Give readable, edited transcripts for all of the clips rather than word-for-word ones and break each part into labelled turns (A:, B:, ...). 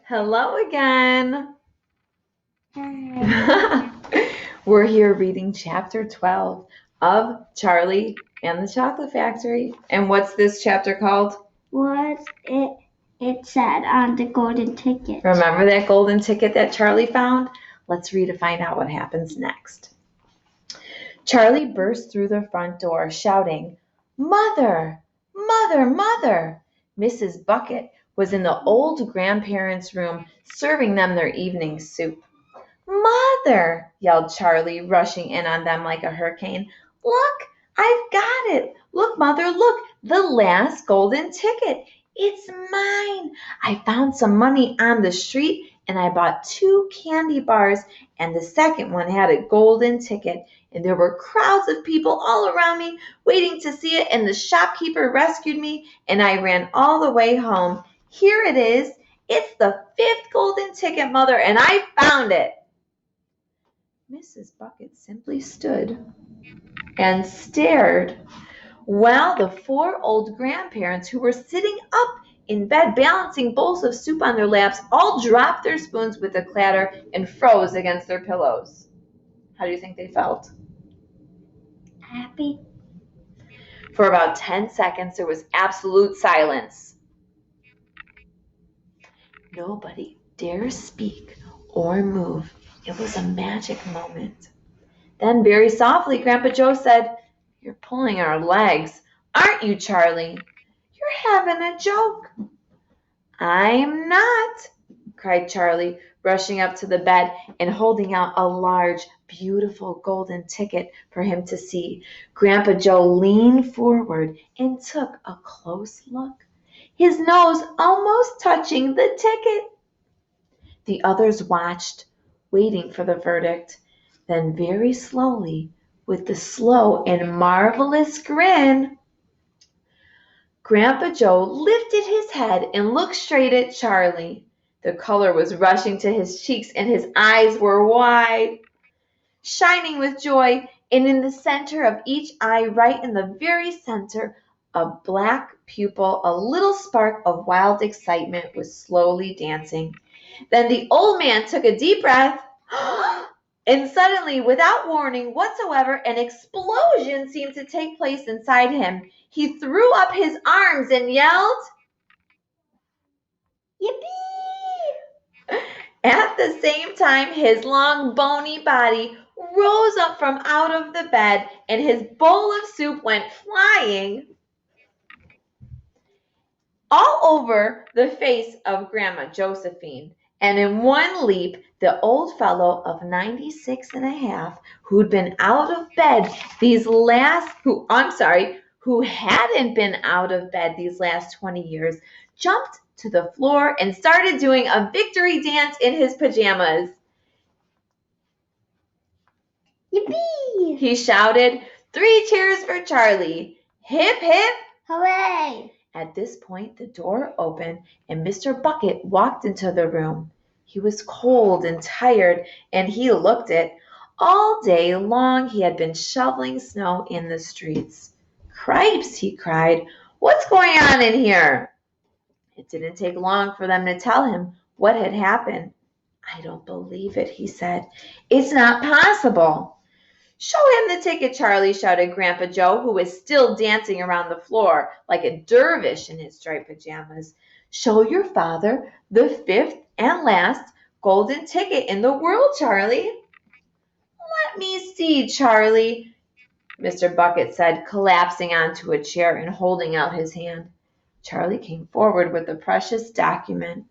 A: Hello again.
B: Hi.
A: We're here reading chapter 12 of Charlie and the Chocolate Factory. And what's this chapter called?
B: What it said on the golden ticket.
A: Remember that golden ticket that Charlie found? Let's read to find out what happens next. Charlie burst through the front door shouting, "Mother! Mother! Mother!" Mrs. Bucket was in the old grandparents' room serving them their evening soup. "Mother!" yelled Charlie, rushing in on them like a hurricane. "Look, I've got it! Look, Mother, look! The last golden ticket! It's mine! I found some money on the street and I bought 2 candy bars, and the second one had a golden ticket. And there were crowds of people all around me waiting to see it, and the shopkeeper rescued me, and I ran all the way home. Here it is! It's the 5th golden ticket, Mother, and I found it!" Mrs. Bucket simply stood and stared while the 4 old grandparents, who were sitting up in bed balancing bowls of soup on their laps, all dropped their spoons with a clatter and froze against their pillows. How do you think they felt?
B: Happy.
A: For about 10 seconds, there was absolute silence. Nobody dared speak or move. It was a magic moment. Then, very softly, Grandpa Joe said, "You're pulling our legs, aren't you, Charlie? You're having a joke." "I'm not," cried Charlie, rushing up to the bed and holding out a large, beautiful golden ticket for him to see. Grandpa Joe leaned forward and took a close look, his nose almost touching the ticket. The others watched, waiting for the verdict. Then very slowly, with the slow and marvelous grin, Grandpa Joe lifted his head and looked straight at Charlie. The color was rushing to his cheeks and his eyes were wide, shining with joy, and in the center of each eye, right in the very center, a black pupil, a little spark of wild excitement was slowly dancing. Then the old man took a deep breath, and suddenly, without warning whatsoever, an explosion seemed to take place inside him. He threw up his arms and yelled, "Yippee!" At the same time, his long, bony body rose up from out of the bed, and his bowl of soup went flying all over the face of Grandma Josephine. And in one leap, the old fellow of 96 and a half, who'd been out of bed who hadn't been out of bed these last 20 years, jumped to the floor and started doing a victory dance in his pajamas.
B: Yippee!
A: He shouted, "3 cheers for Charlie! Hip, hip!"
B: Hooray!
A: At this point, the door opened and Mr. Bucket walked into the room. He was cold and tired, and he looked it. All day long he had been shoveling snow in the streets. "Cripes!" he cried. "What's going on in here?" It didn't take long for them to tell him what had happened. "I don't believe it," he said. "It's not possible." "Show him the ticket, Charlie," shouted Grandpa Joe, who was still dancing around the floor like a dervish in his striped pajamas. "Show your father the 5th and last golden ticket in the world, Charlie." "Let me see, Charlie," Mr. Bucket said, collapsing onto a chair and holding out his hand. Charlie came forward with the precious document.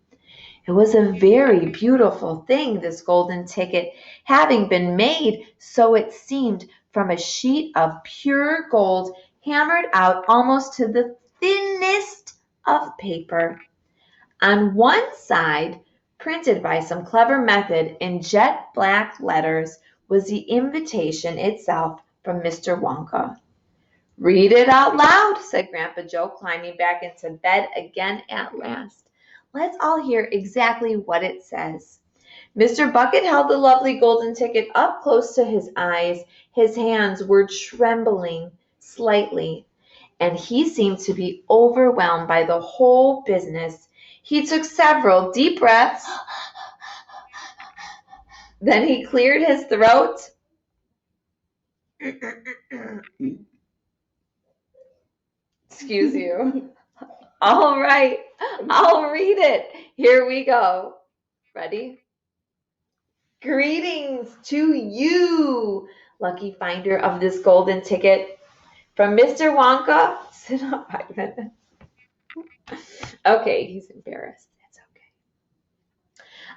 A: It was a very beautiful thing, this golden ticket, having been made, so it seemed, from a sheet of pure gold hammered out almost to the thinnest of paper. On one side, printed by some clever method in jet black letters, was the invitation itself from Mr. Wonka. "Read it out loud," said Grandpa Joe, climbing back into bed again at last. "Let's all hear exactly what it says." Mr. Bucket held the lovely golden ticket up close to his eyes. His hands were trembling slightly, and he seemed to be overwhelmed by the whole business. He took several deep breaths. Then he cleared his throat. Excuse you. All right, I'll read it. Here we go. Ready? Greetings to you, lucky finder of this golden ticket. From Mr. Wonka. Sit up, Ivan. Okay, he's embarrassed. It's okay.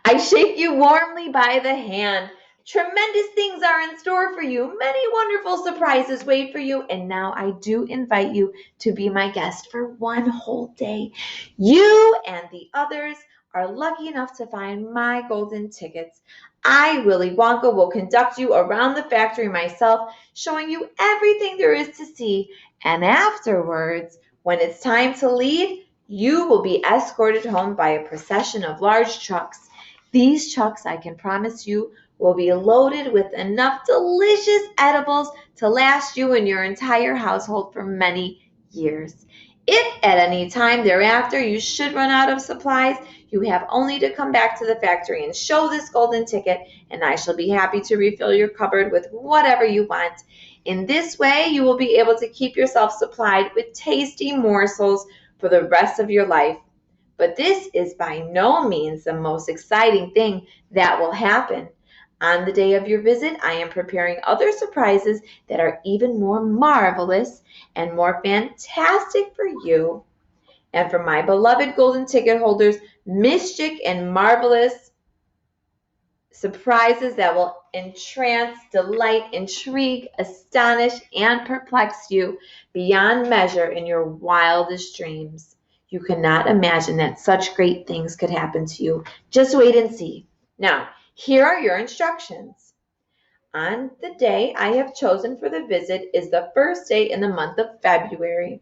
A: I shake you warmly by the hand. Tremendous things are in store for you. Many wonderful surprises wait for you. And now I do invite you to be my guest for one whole day. You and the others are lucky enough to find my golden tickets. I, Willy Wonka, will conduct you around the factory myself, showing you everything there is to see. And afterwards, when it's time to leave, you will be escorted home by a procession of large trucks. These trucks, I can promise you, will be loaded with enough delicious edibles to last you and your entire household for many years. If at any time thereafter you should run out of supplies, you have only to come back to the factory and show this golden ticket, and I shall be happy to refill your cupboard with whatever you want. In this way, you will be able to keep yourself supplied with tasty morsels for the rest of your life. But this is by no means the most exciting thing that will happen. On the day of your visit, I am preparing other surprises that are even more marvelous and more fantastic for you. And for my beloved golden ticket holders, mystic and marvelous surprises that will entrance, delight, intrigue, astonish, and perplex you beyond measure in your wildest dreams. You cannot imagine that such great things could happen to you. Just wait and see. Now, here are your instructions. On the day I have chosen for the visit is the first day in the month of February.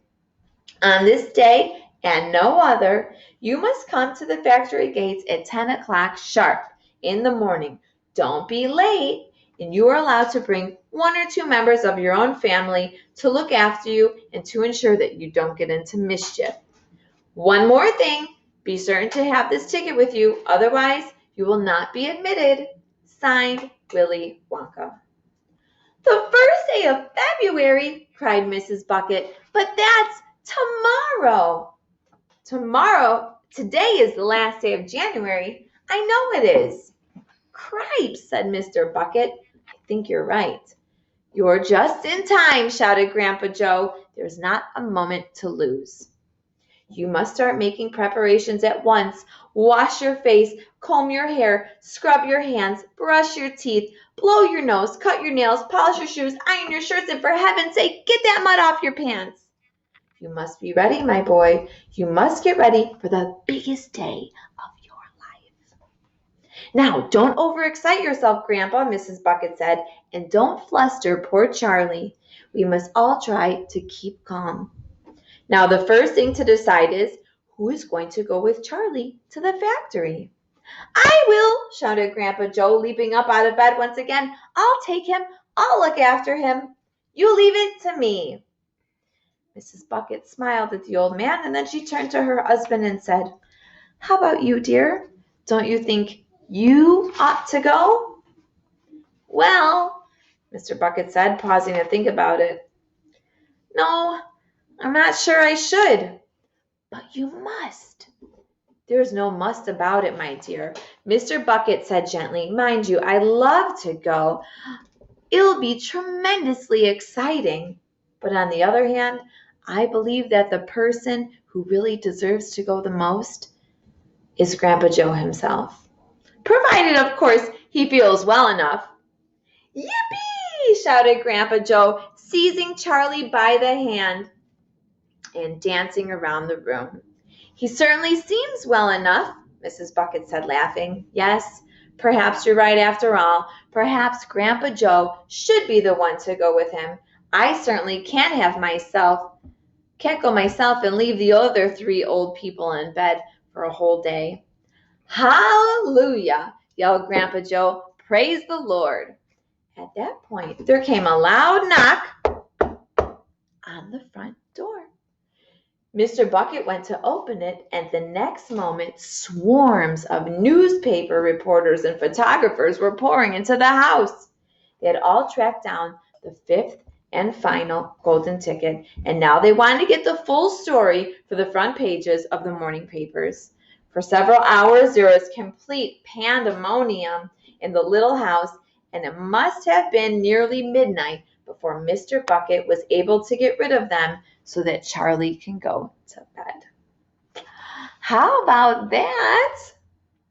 A: On this day and no other, you must come to the factory gates at 10 o'clock sharp in the morning. Don't be late, and you are allowed to bring 1 or 2 members of your own family to look after you and to ensure that you don't get into mischief. One more thing, be certain to have this ticket with you, otherwise you will not be admitted. Signed, Willy Wonka. The first day of February, cried Mrs. Bucket, but that's tomorrow. Tomorrow? Today is the last day of January. I know it is. Cripes, said Mr. Bucket. I think you're right. You're just in time, shouted Grandpa Joe. There's not a moment to lose. You must start making preparations at once. Wash your face, comb your hair, scrub your hands, brush your teeth, blow your nose, cut your nails, polish your shoes, iron your shirts, and for heaven's sake, get that mud off your pants. You must be ready, my boy. You must get ready for the biggest day of your life. Now, don't overexcite yourself, Grandpa, Mrs. Bucket said, and don't fluster poor Charlie. We must all try to keep calm. Now, the first thing to decide is who is going to go with Charlie to the factory. I will, shouted Grandpa Joe, leaping up out of bed once again. I'll take him. I'll look after him. You leave it to me. Mrs. Bucket smiled at the old man, and then she turned to her husband and said, How about you, dear? Don't you think you ought to go? Well, Mr. Bucket said, pausing to think about it. No, I'm not sure I should. But you must. There's no must about it, my dear. Mr. Bucket said gently, Mind you, I love to go. It'll be tremendously exciting. But on the other hand, I believe that the person who really deserves to go the most is Grandpa Joe himself. Provided, of course, he feels well enough. Yippee! Shouted Grandpa Joe, seizing Charlie by the hand and dancing around the room. He certainly seems well enough, Mrs. Bucket said, laughing. Yes, perhaps you're right after all. Perhaps Grandpa Joe should be the one to go with him. I certainly can't go myself and leave the other 3 old people in bed for a whole day. Hallelujah, yelled Grandpa Joe. Praise the Lord. At that point, there came a loud knock on the front door. Mr. Bucket went to open it, and the next moment, swarms of newspaper reporters and photographers were pouring into the house. They had all tracked down the fifth and final golden ticket, and now they wanted to get the full story for the front pages of the morning papers. For several hours, there was complete pandemonium in the little house, and it must have been nearly midnight before Mr. Bucket was able to get rid of them so that Charlie can go to bed. How about that?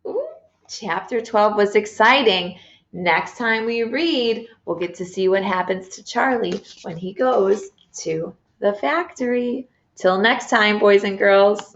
A: Ooh, chapter 12 was exciting. Next time we read, we'll get to see what happens to Charlie when he goes to the factory. Till next time, boys and girls.